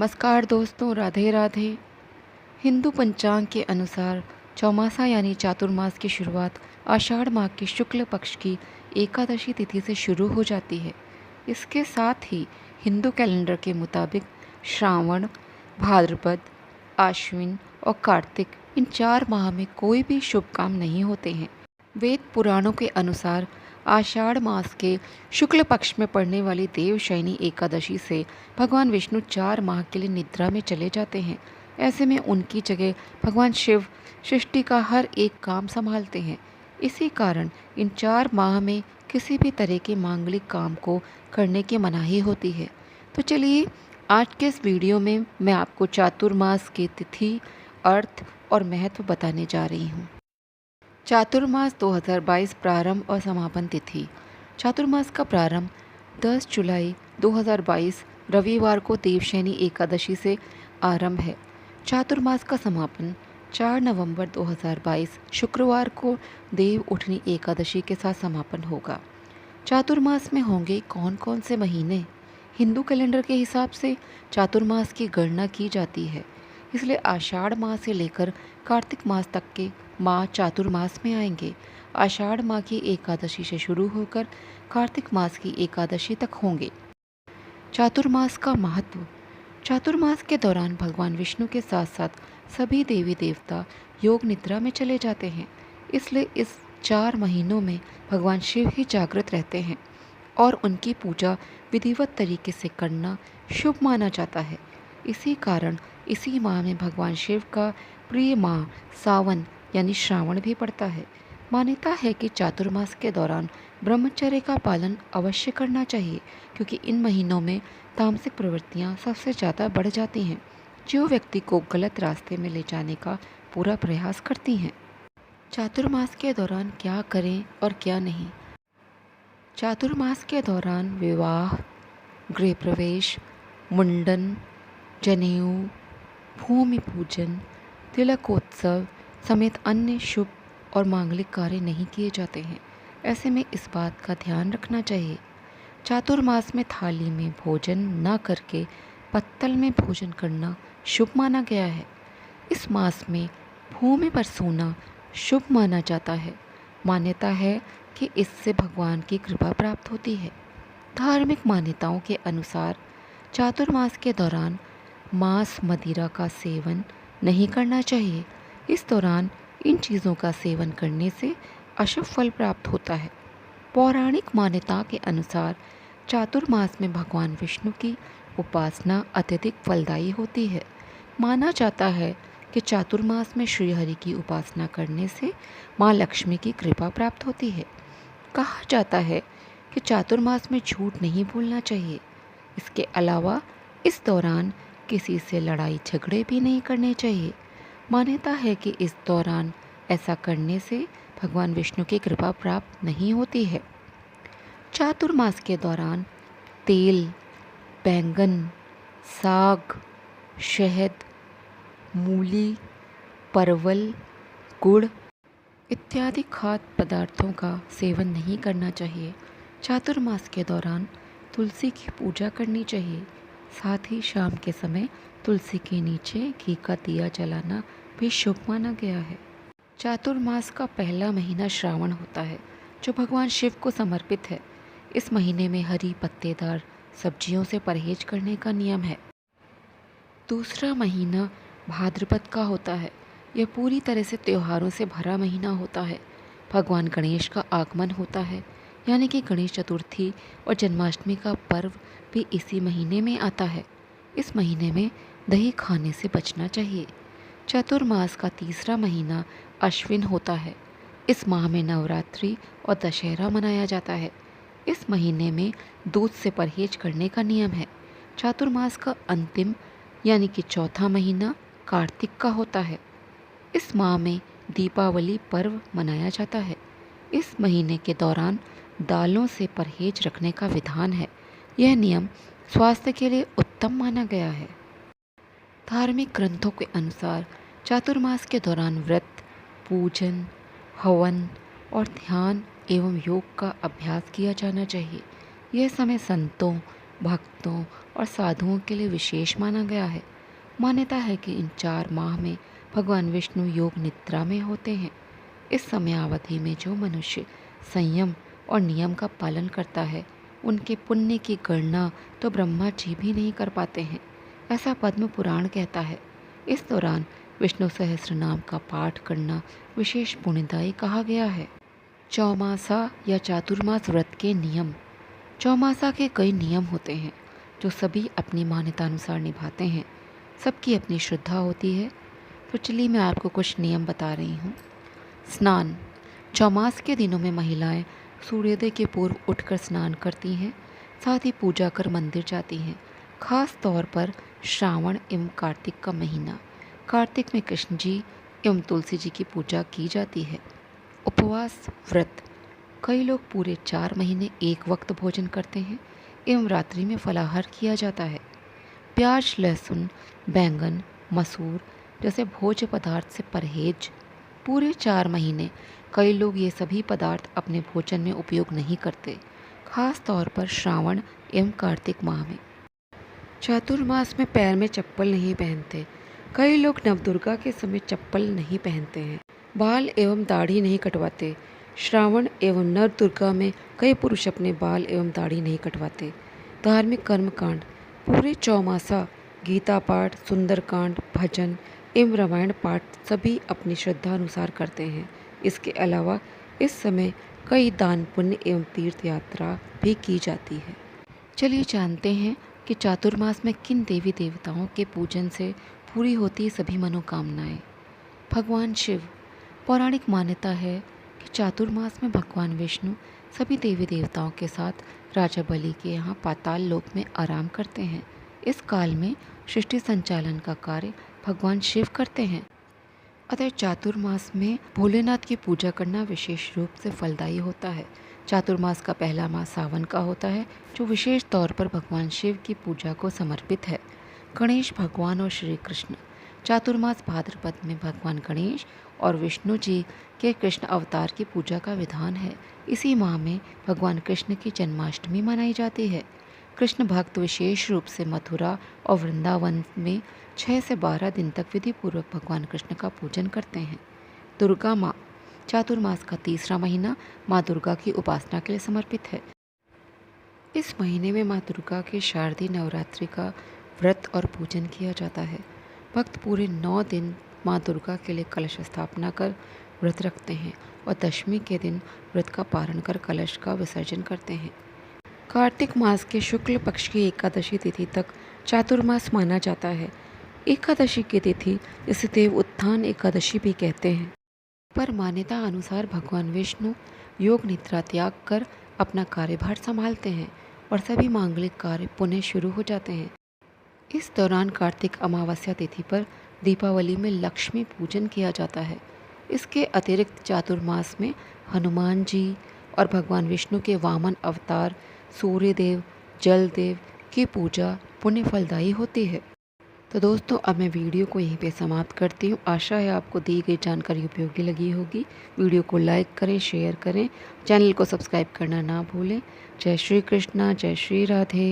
नमस्कार दोस्तों, राधे राधे। हिंदू पंचांग के अनुसार चौमासा यानी चातुर्मास की शुरुआत आषाढ़ माह की शुक्ल पक्ष की एकादशी तिथि से शुरू हो जाती है। इसके साथ ही हिंदू कैलेंडर के मुताबिक श्रावण, भाद्रपद, आश्विन और कार्तिक इन 4 माह में कोई भी शुभ काम नहीं होते हैं। वेद पुराणों के अनुसार आषाढ़ मास के शुक्ल पक्ष में पड़ने वाली देवशयनी एकादशी से भगवान विष्णु 4 माह के लिए निद्रा में चले जाते हैं। ऐसे में उनकी जगह भगवान शिव सृष्टि का हर एक काम संभालते हैं। इसी कारण इन 4 माह में किसी भी तरह के मांगलिक काम को करने की मनाही होती है। तो चलिए आज के इस वीडियो में मैं आपको चातुर्मास की तिथि, अर्थ और महत्व बताने जा रही हूँ। चातुर्मास 2022 प्रारंभ और समापन तिथि। चातुर्मास का प्रारंभ 10 जुलाई 2022 रविवार को देवशयनी एकादशी से आरंभ है। चातुर्मास का समापन 4 नवंबर 2022 शुक्रवार को देव उठनी एकादशी के साथ समापन होगा। चातुर्मास में होंगे कौन कौन से महीने? हिंदू कैलेंडर के हिसाब से चातुर्मास की गणना की जाती है, इसलिए आषाढ़ माह से लेकर कार्तिक मास तक के माह चातुर्मास में आएंगे। आषाढ़ माह की एकादशी से शुरू होकर कार्तिक मास की एकादशी तक होंगे। चातुर्मास का महत्व। चातुर्मास के दौरान भगवान विष्णु के साथ साथ सभी देवी देवता योग निद्रा में चले जाते हैं, इसलिए इस 4 महीनों में भगवान शिव ही जागृत रहते हैं और उनकी पूजा विधिवत तरीके से करना शुभ माना जाता है। इसी कारण इसी माह में भगवान शिव का प्रिय माह सावन यानी श्रावण भी पड़ता है। मान्यता है कि चातुर्मास के दौरान ब्रह्मचर्य का पालन अवश्य करना चाहिए, क्योंकि इन महीनों में तामसिक प्रवृत्तियां सबसे ज़्यादा बढ़ जाती हैं, जो व्यक्ति को गलत रास्ते में ले जाने का पूरा प्रयास करती हैं। चातुर्मास के दौरान क्या करें और क्या नहीं? चातुर्मास के दौरान विवाह, गृह प्रवेश, मुंडन, जनेऊ, भूमि पूजन, तिलकोत्सव समेत अन्य शुभ और मांगलिक कार्य नहीं किए जाते हैं। ऐसे में इस बात का ध्यान रखना चाहिए। चातुर्मास में थाली में भोजन न करके पत्तल में भोजन करना शुभ माना गया है। इस मास में भूमि पर सोना शुभ माना जाता है। मान्यता है कि इससे भगवान की कृपा प्राप्त होती है। धार्मिक मान्यताओं के अनुसार चातुर्मास के दौरान मांस मदिरा का सेवन नहीं करना चाहिए। इस दौरान इन चीज़ों का सेवन करने से अशुभ फल प्राप्त होता है। पौराणिक मान्यता के अनुसार चातुर्मास में भगवान विष्णु की उपासना अत्यधिक फलदायी होती है। माना जाता है कि चातुर्मास में श्रीहरि की उपासना करने से माँ लक्ष्मी की कृपा प्राप्त होती है। कहा जाता है कि चातुर्मास में झूठ नहीं बोलना चाहिए। इसके अलावा इस दौरान किसी से लड़ाई झगड़े भी नहीं करने चाहिए। मान्यता है कि इस दौरान ऐसा करने से भगवान विष्णु की कृपा प्राप्त नहीं होती है। चातुर्मास के दौरान तेल, बैंगन, साग, शहद, मूली, परवल, गुड़ इत्यादि खाद्य पदार्थों का सेवन नहीं करना चाहिए। चातुर्मास के दौरान तुलसी की पूजा करनी चाहिए। साथ ही शाम के समय तुलसी के नीचे घी का दिया जलाना भी शुभ माना गया है। चातुर्मास का पहला महीना श्रावण होता है, जो भगवान शिव को समर्पित है। इस महीने में हरी पत्तेदार सब्जियों से परहेज करने का नियम है। दूसरा महीना भाद्रपद का होता है। यह पूरी तरह से त्योहारों से भरा महीना होता है। भगवान गणेश का आगमन होता है, यानी कि गणेश चतुर्थी और जन्माष्टमी का पर्व भी इसी महीने में आता है। इस महीने में दही खाने से बचना चाहिए। चातुर्मास का तीसरा महीना अश्विन होता है। इस माह में नवरात्रि और दशहरा मनाया जाता है। इस महीने में दूध से परहेज करने का नियम है। चातुर्मास का अंतिम यानी कि चौथा महीना कार्तिक का होता है। इस माह में दीपावली पर्व मनाया जाता है। इस महीने के दौरान दालों से परहेज रखने का विधान है। यह नियम स्वास्थ्य के लिए उत्तम माना गया है। धार्मिक ग्रंथों के अनुसार चातुर्मास के दौरान व्रत, पूजन, हवन और ध्यान एवं योग का अभ्यास किया जाना चाहिए। यह समय संतों, भक्तों और साधुओं के लिए विशेष माना गया है। मान्यता है कि इन 4 माह में भगवान विष्णु योग निद्रा में होते हैं। इस समय अवधि में जो मनुष्य संयम और नियम का पालन करता है, उनके पुण्य की गणना तो ब्रह्मा जी भी नहीं कर पाते हैं, ऐसा पद्म पुराण कहता है। इस दौरान विष्णु सहस्त्र नाम का पाठ करना विशेष पुण्यदायी कहा गया है। चौमासा या चातुर्मास व्रत के नियम। चौमासा के कई नियम होते हैं जो सभी अपनी मान्यता अनुसार निभाते हैं। सबकी अपनी श्रद्धा होती है। तो चलिए मैं आपको कुछ नियम बता रही हूँ। स्नान। चौमास के दिनों में महिलाएं सूर्योदय के पूर्व उठकर स्नान करती हैं, साथ ही पूजा कर मंदिर जाती हैं। खास तौर पर श्रावण एवं कार्तिक का महीना, कार्तिक में कृष्ण जी एवं तुलसी जी की पूजा की जाती है। उपवास व्रत। कई लोग पूरे 4 महीने एक वक्त भोजन करते हैं एवं रात्रि में फलाहार किया जाता है। प्याज, लहसुन, बैंगन, मसूर जैसे भोज्य पदार्थ से परहेज। पूरे 4 महीने कई लोग ये सभी पदार्थ अपने भोजन में उपयोग नहीं करते, खास तौर पर श्रावण एवं कार्तिक माह में। चातुर्मास में पैर में चप्पल नहीं पहनते। कई लोग नवदुर्गा के समय चप्पल नहीं पहनते हैं। बाल एवं दाढ़ी नहीं कटवाते। श्रावण एवं नवदुर्गा में कई पुरुष अपने बाल एवं दाढ़ी नहीं कटवाते। धार्मिक कर्मकांड। पूरे चौमासा गीता पाठ, सुंदरकांड, भजन एवं रामायण पाठ सभी अपनी श्रद्धा अनुसार करते हैं। इसके अलावा इस समय कई दान पुण्य एवं तीर्थ यात्रा भी की जाती है। चलिए जानते हैं कि चातुर्मास में किन देवी देवताओं के पूजन से पूरी होती है सभी मनोकामनाएं। भगवान शिव। पौराणिक मान्यता है कि चातुर्मास में भगवान विष्णु सभी देवी देवताओं के साथ राजा बलि के यहाँ पाताल लोक में आराम करते हैं। इस काल में सृष्टि संचालन का कार्य भगवान शिव करते हैं। अतः चातुर्मास में भोलेनाथ की पूजा करना विशेष रूप से फलदायी होता है। चातुर्मास का पहला मास सावन का होता है, जो विशेष तौर पर भगवान शिव की पूजा को समर्पित है। गणेश भगवान और श्री कृष्ण। चातुर्मास भाद्रपद में भगवान गणेश और विष्णु जी के कृष्ण अवतार की पूजा का विधान है। इसी माह में भगवान कृष्ण की जन्माष्टमी मनाई जाती है। कृष्ण भक्त विशेष रूप से मथुरा और वृंदावन में 6 से 12 दिन तक विधि पूर्वक भगवान कृष्ण का पूजन करते हैं। दुर्गा माँ। चातुर्मास का तीसरा महीना माँ दुर्गा की उपासना के लिए समर्पित है। इस महीने में माँ दुर्गा के शारदीय नवरात्रि का व्रत और पूजन किया जाता है। भक्त पूरे 9 दिन माँ दुर्गा के लिए कलश स्थापना कर व्रत रखते हैं और दशमी के दिन व्रत का पारण कर कलश का विसर्जन करते हैं। कार्तिक मास के शुक्ल पक्ष की एकादशी तिथि तक चातुर्मास माना जाता है। एकादशी की तिथि इसे देव उत्थान एकादशी भी कहते हैं। पर मान्यता अनुसार भगवान विष्णु योग निद्रा त्याग कर अपना कार्यभार संभालते हैं और सभी मांगलिक कार्य पुनः शुरू हो जाते हैं। इस दौरान कार्तिक अमावस्या तिथि पर दीपावली में लक्ष्मी पूजन किया जाता है। इसके अतिरिक्त चातुर्मास में हनुमान जी और भगवान विष्णु के वामन अवतार सूर्यदेव, जलदेव की पूजा पुण्य फलदायी होती है। तो दोस्तों, अब मैं वीडियो को यहीं पे समाप्त करती हूँ। आशा है आपको दी गई जानकारी उपयोगी लगी होगी। वीडियो को लाइक करें, शेयर करें, चैनल को सब्सक्राइब करना ना भूलें। जय श्री कृष्णा, जय श्री राधे।